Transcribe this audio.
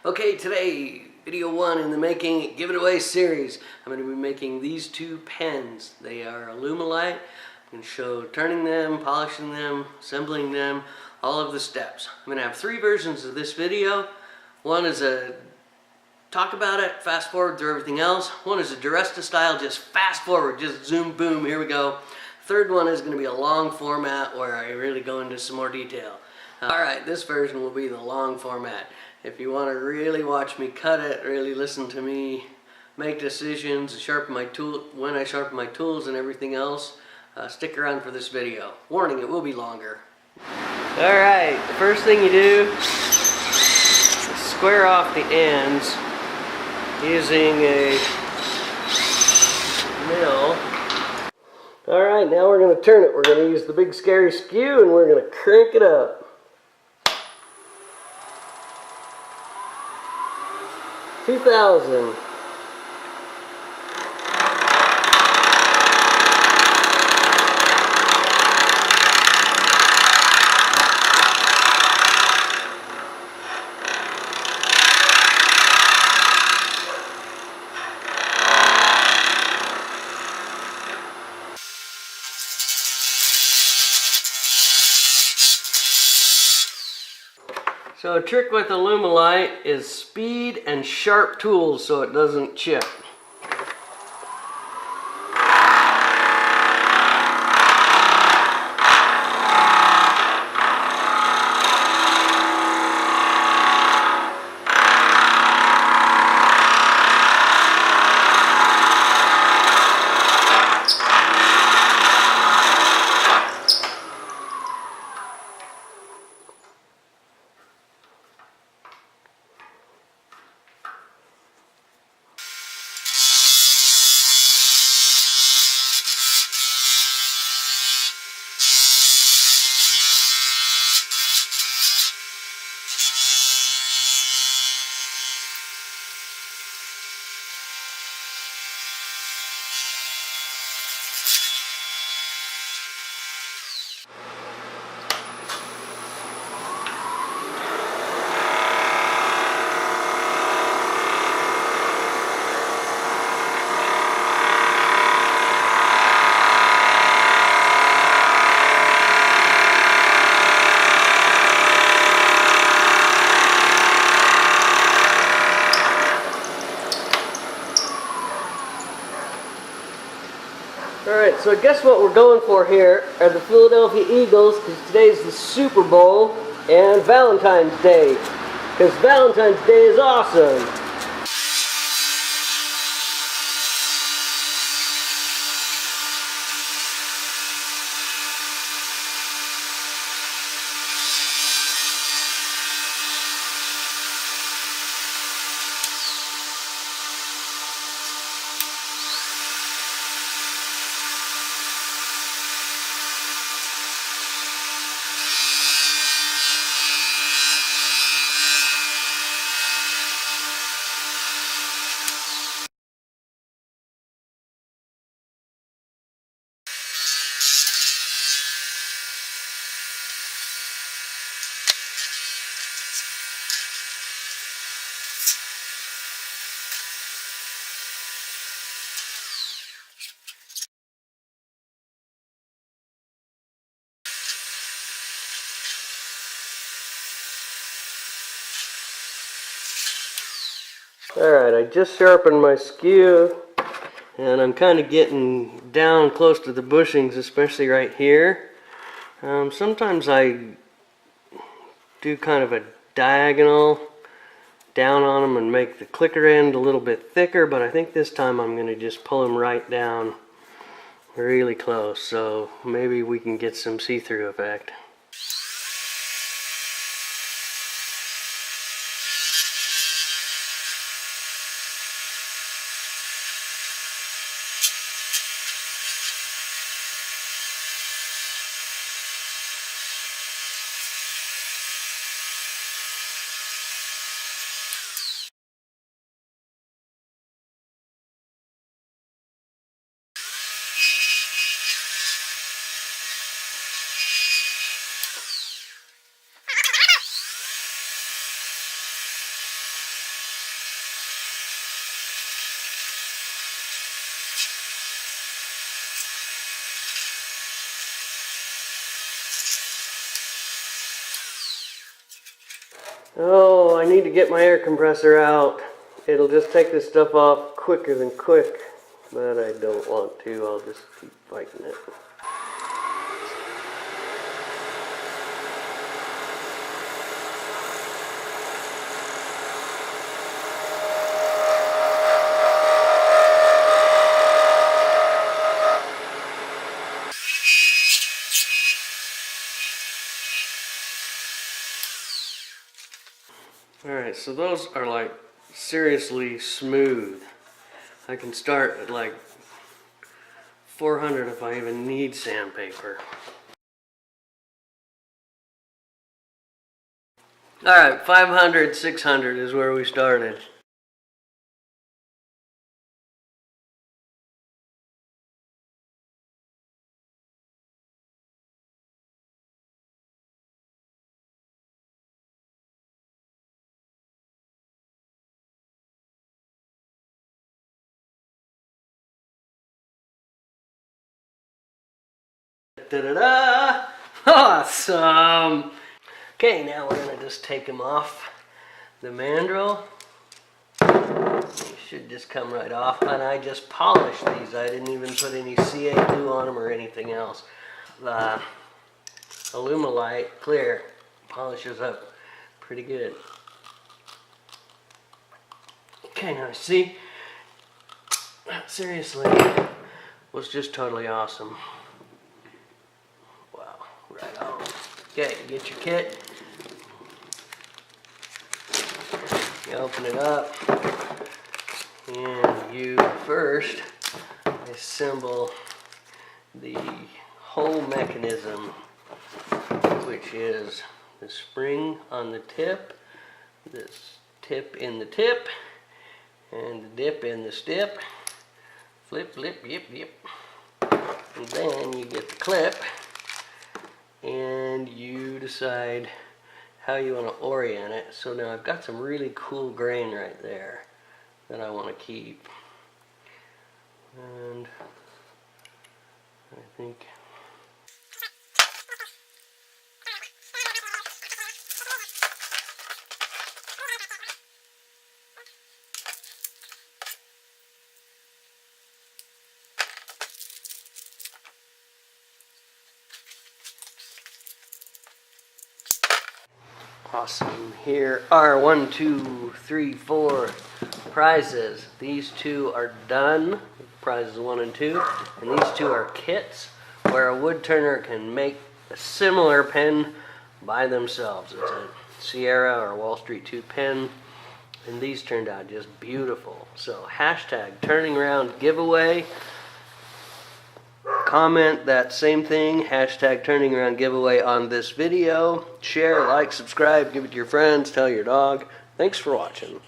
Okay, today, video 1 in the Making Give It Away series. I'm going to be making these two pens. They are Wood-Lathe. I'm going to show turning them, polishing them, assembling them, all of the steps. I'm going to have 3 versions of this video. One is a talk about it, fast forward through everything else. One is a Duresta style, just fast forward, just zoom, boom, here we go. Third one is going to be a long format where I really go into some more detail. Alright, this version will be the long format. If you want to really watch me cut it, really listen to me make decisions, sharpen my tool when I sharpen my tools and everything else, stick around for this video. Warning, it will be longer. Alright, the first thing you do is square off the ends using a mill. Alright, now we're going to turn it. We're going to use the big scary skew and we're going to crank it up. 2000. So a trick with Wood-Lathe is speed and sharp tools so it doesn't chip. Alright, so guess what we're going for here are the Philadelphia Eagles, because today's the Super Bowl, and Valentine's Day, because Valentine's Day is awesome. Alright, I just sharpened my skew and I'm kind of getting down close to the bushings, especially right here. Sometimes I do kind of a diagonal down on them and make the clicker end a little bit thicker, but I think this time I'm going to just pull them right down really close, so maybe we can get some see-through effect. Oh, I need to get my air compressor out. It'll just take this stuff off quicker than quick, but I don't want to. I'll just keep fighting it. Alright, so those are like seriously smooth. I can start at like 400 if I even need sandpaper. Alright, 500, 600 is where we started. Da-da-da! Awesome! Okay, now we're going to just take them off the mandrel. They should just come right off. And I just polished these. I didn't even put any CA glue on them or anything else. The Alumilite clear polishes up pretty good. Okay, now see, seriously, was just totally awesome. Wow, right on. Okay, you get your kit. You open it up, and you first assemble the whole mechanism, which is the spring on the tip, this tip in the tip, and the dip in the stip. Flip, flip, yip, yip. And then you get the clip, and you decide how you want to orient it. So now I've got some really cool grain right there that I want to keep. And I think awesome. Here are 1, 2, 3, 4 prizes. These two are done, prizes 1 and 2, and these two are kits where a wood turner can make a similar pen by themselves. It's a Sierra or Wall Street 2 pen, and these turned out just beautiful. So hashtag turning around giveaway. Comment that same thing, hashtag turning around giveaway on this video. Share, like, subscribe, give it to your friends, tell your dog. Thanks for watching.